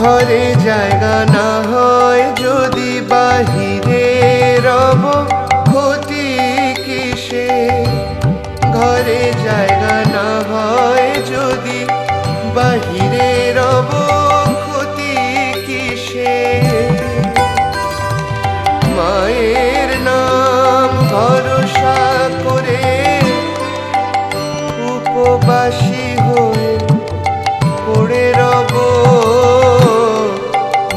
ঘরে জায়গা না হয় যদি বাহিরে রব ক্ষতি কিসে, ঘরে জায়গা না হয় যদি বাহিরে রব ক্ষতি কিসে। মায়ের নাম ভরসা করে উপবাসী হয়ে পড়ে রব,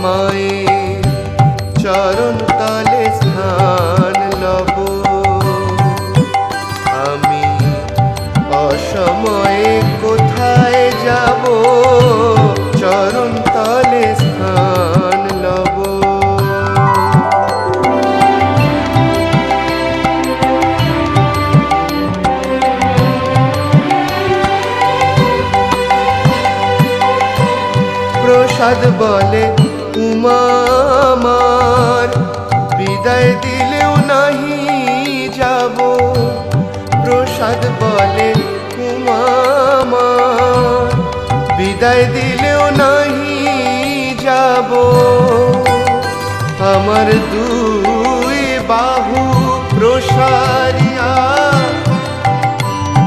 মায়ের চরণ তলে স্থান লব। আমি অসময়ে কোথায় যাব, চরণ তলে স্থান লব। প্রসাদ বলে উমা আমার, বিদায় দিলেও নাহি যাব। প্রসাদ বলে উমা আমার, বিদায় দিলেও নাহি যাব। আমার দুই বাহু প্রসারিয়া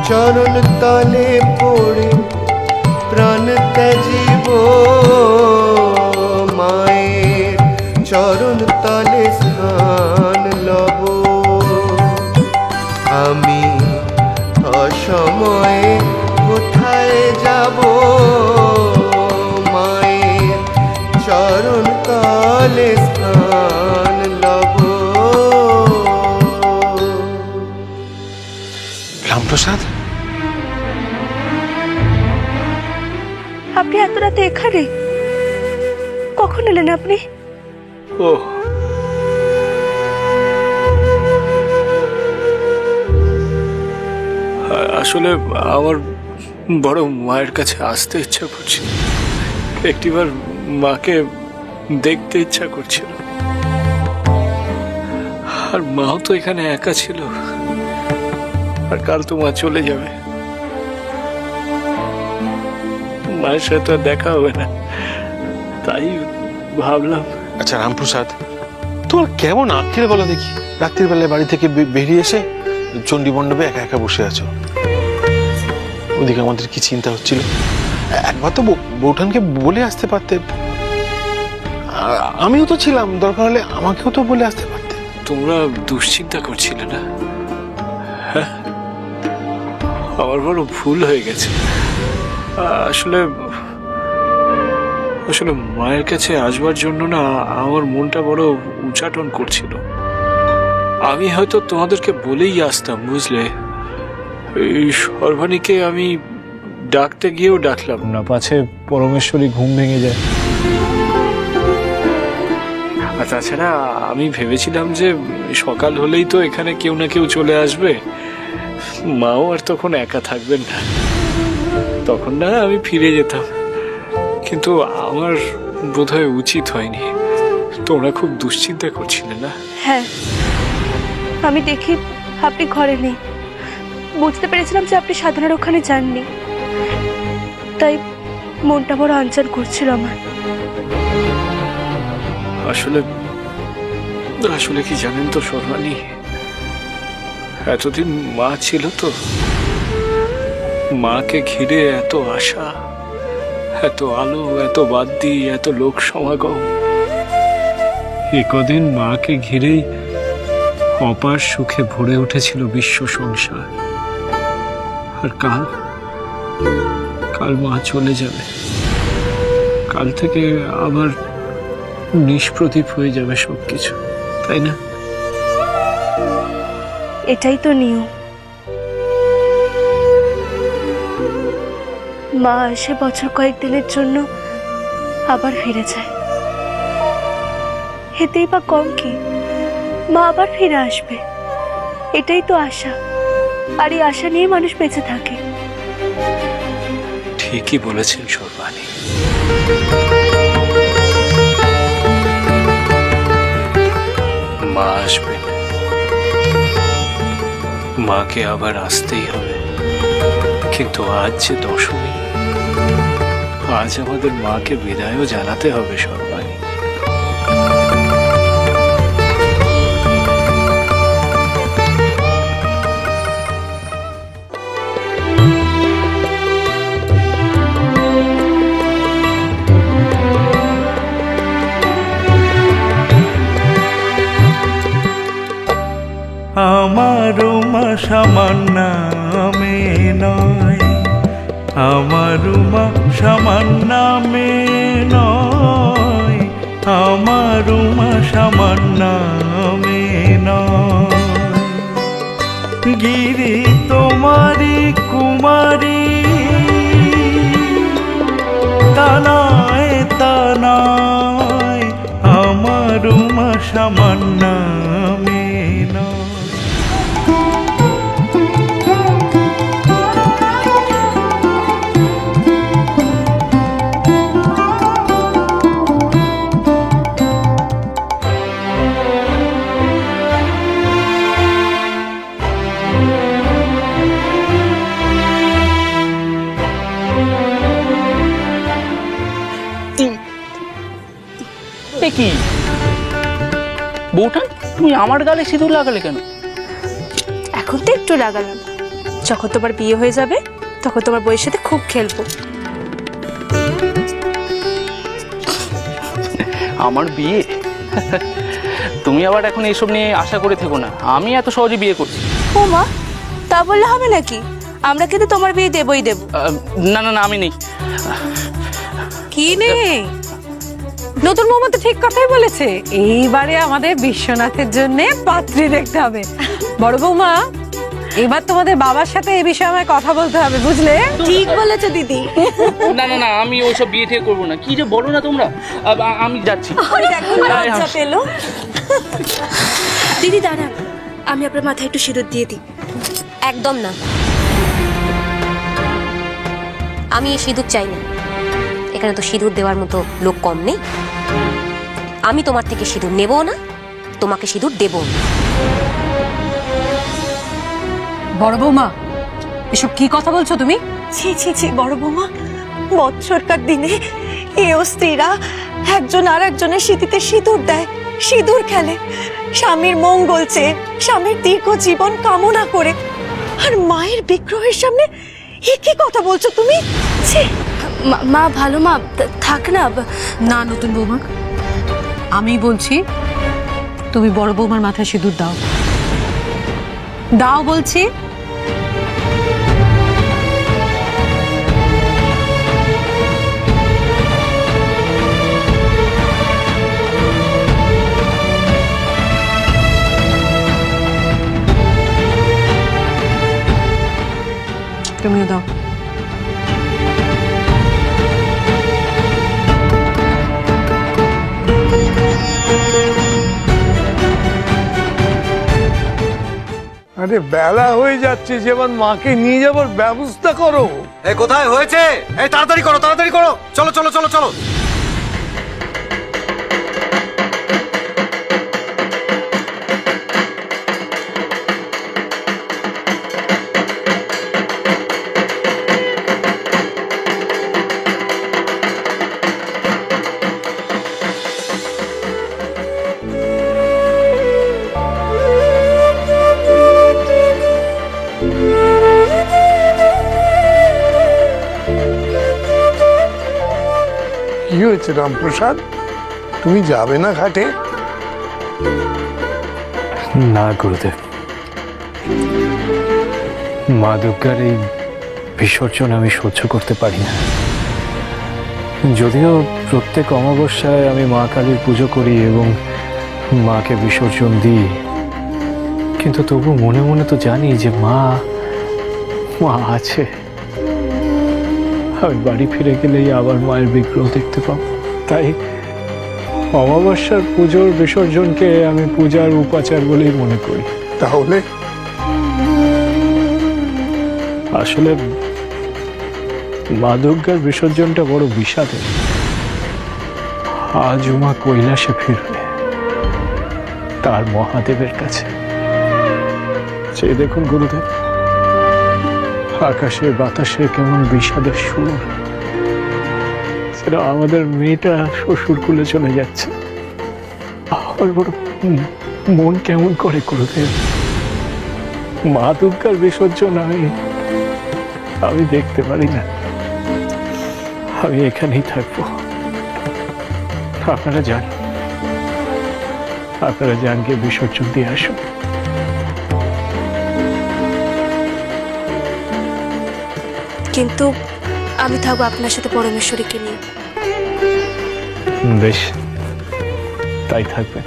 চরণ তলে পড়ে প্রাণ ত্যাজিব, মায়ের চরণ তলে স্থান লব। আমি অসময়ে কোথায় যাব, মায়ের চরণ তলে স্থান লব। রামপ্রসাদ, আপনি এত রাতে এখানে কখন এলেন আপনি? ও আসলে আমার বড় মায়ের কাছে আসতে ইচ্ছা করছিল, একটিবার মাকে দেখতে ইচ্ছা করছিল। আর মাও তো এখানে একা ছিল, আর কাল তো মা চলে যাবে, মায়ের সাথে দেখা হবে না, তাই ভাবলাম। আচ্ছা রামপ্রসাদ, তোমার কেমন আঁকড়ে বলো দেখি, রাত্রির বেলায় বাড়ি থেকে বেরিয়ে এসে চণ্ডী মণ্ডপে একা একা বসে আছো। ওদিকে আমাদের কি চিন্তা হচ্ছিল, একবার তো বৌঠানকে বলে আসতে পারতে। আমিও তো ছিলাম, দরকার হলে আমাকেও তো বলে আসতে পারতে। তোমরা দুশ্চিন্তা করছিলে না? হ্যাঁ, আমার বড় ভুল হয়ে গেছে। আসলে আসলে মায়ের কাছে আসবার জন্য না আমার মনটা বড় উচাটন করছিল। আমি হয়তো তোমাদেরকে বলেই আসতাম, বুঝলে। এই সর্বাণীকে আমি ডাকতে গিয়েও ডাকলাম না, পাছে পরমেশ্বরী ঘুম ভেঙে যায়। আর তাছাড়া আমি ভেবেছিলাম যে সকাল হলেই তো এখানে কেউ না কেউ চলে আসবে, মাও আর তখন একা থাকবেন না, তখন না আমি ফিরে যেতাম। কিন্তু আমার বোধহয় উচিত হয়নি। তোমরা খুব দুশ্চিন্তা করছিলে না? হ্যাঁ, আমি দেখি আপনি ঘরে নেই, বুঝতে পেরেছিলাম যে আপনি সাধনার ওখানে যাননি, তাই মনটা বড় আনচান করছিল আমার। আসলে আসলে কি জানেন তো সর্বাণী, এতদিন মা ছিল তো, মাকে ঘিরে এত আশা, এত আলো, এত বাদ্যি, এত লোক সমাগম। একদিন মাকে ঘিরেই অপার সুখে ভরে উঠেছিল বিশ্ব সংসার। আর কাল কাল মা চলে যাবে, কাল থেকে আবার নিষ্প্রদীপ হয়ে যাবে সবকিছু, তাই না? এটাই তো নিয়ম। মা এসে বছর কয়েকদিনের জন্য আবার ফিরে যায়, এতেই বা কম কি? মা আবার ফিরে আসবে, এটাই তো আশা। আর এই আশা নিয়ে মানুষ বেঁচে থাকে। ঠিকই বলেছেন সর্বাণী। মা আসবেন, মাকে আবার আসতেই হবে। কিন্তু আজ যে দশমী, আজ আমাদের মাকে বিদায়ও জানাতে হবে সবাই। আমারও মা সামান্য নামে নয়, আমারও মা সামান্য নামে নয়, আমারও মা সামান্য নামে নয়। গিরি তোমারি কুমারী তা নয়, তা নয়, আমারও মা সামান্য নামে নয়। কি বউঠান, তুমি আমার গালে সিঁদুর লাগালে কেন? এখন তো একটু লাগালাম, যখন তোমার বিয়ে হয়ে যাবে তখন তোমার বউয়ের সাথে খুব খেলবো। আমার বিয়ে? তুমি আবার এখন এইসব নিয়ে আশা করে থেকো না, আমি এত সহজে বিয়ে করছি। ও মা, তা বললে হবে নাকি? আমরা কিন্তু তোমার বিয়ে দেবই দেব। না না না, আমি নেই। কি নেই? নতুন বৌমা তো ঠিক কথাই বলেছে, এইবারে আমাদের বিশ্বনাথের জন্য পাত্রী দেখতে হবে। বড় বৌমা, এবার তোমাদের বাবার সাথে এই বিষয়ে আমায় কথা বলতে হবে, বুঝলে? ঠিক বলেছো দিদি। না না না, আমি ওইসব বিয়ে ঠিক করবো না। কি যে বলো না তোমরা, আমি যাচ্ছি। দিদি দাঁড়ান, আমি আপনার মাথায় একটু সিঁদুর দিয়ে দিই। একদম না, আমি এই সিঁদুর চাই না। এখানে তো সিঁদুর দেওয়ার মতো লোক কম নেই। আমি তোমার থেকে সিঁদুর নেবো না, তোমাকে সিঁদুর দেবো না। বড় বৌমা, এসব কি কথা বলছো তুমি? ছি ছি ছি বড় বৌমা, বৎসরকার দিনে এও স্ত্রীরা একজন আর একজনের স্মৃতিতে সিঁদুর দেয়, সিঁদুর খেলে, স্বামীর মঙ্গল চেয়ে, স্বামীর দীর্ঘ জীবন কামনা করে। আর মায়ের বিগ্রহের সামনে এ কি কথা বলছো তুমি? ছি। মা ভালো মা, থাক না। না নতুন বৌমা, আমি বলছি তুমি বড় বৌমার মাথায় সিঁদুর দাও, দাও বলছি। তুমিও দাও। আরে বেলা হয়ে যাচ্ছে, যেমন মাকে নিয়ে যাবার ব্যবস্থা করো। এ কোথায় হয়েছে? এই তাড়াতাড়ি করো, তাড়াতাড়ি করো, চলো চলো চলো চলো। কি হয়েছে রামপ্রসাদ, তুমি যাবে না ঘাটে? না গুরুদেব, মা দুর্গার এই বিসর্জন আমি সহ্য করতে পারি না। যদিও প্রত্যেক অমাবস্যায় আমি মা কালীর পুজো করি এবং মাকে বিসর্জন দিই, কিন্তু তবু মনে মনে তো জানি যে মা আছে। আমি বাড়ি ফিরে গেলেই আবার মায়ের বিগ্রহ দেখতে পাবো। তাই অমাবস্যার পুজোর বিসর্জনকে আমি পূজার উপাচার বলেই মনে করি। তাহলে আসলে মা দুর্গার বিসর্জনটা বড় বিষাদের। আজ মা কৈলাসে ফিরবে, তার মহাদেবের কাছে। চেয়ে দেখুন গুরুদেব, আকাশে বাতাসে কেমন বিষাদের সুর। যেন আমাদের মেয়েটা শ্বশুর কুলে চলে যাচ্ছে। আমার বড় মন কেমন করে গুরুদেব। মা দুর্গার বিসর্জন আমি দেখতে পারি না। আমি এখানেই থাকবো। আপনারা যান গিয়ে বিসর্জন দিয়ে আসুন। কিন্তু আমি থাকবো আপনার সাথে পরমেশ্বরীকে নিয়ে। বেশ, তাই থাকবে।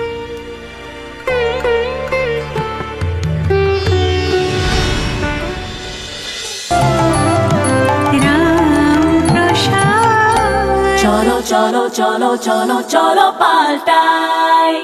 চলো চলো চলো চলো চলো পাল্টাই।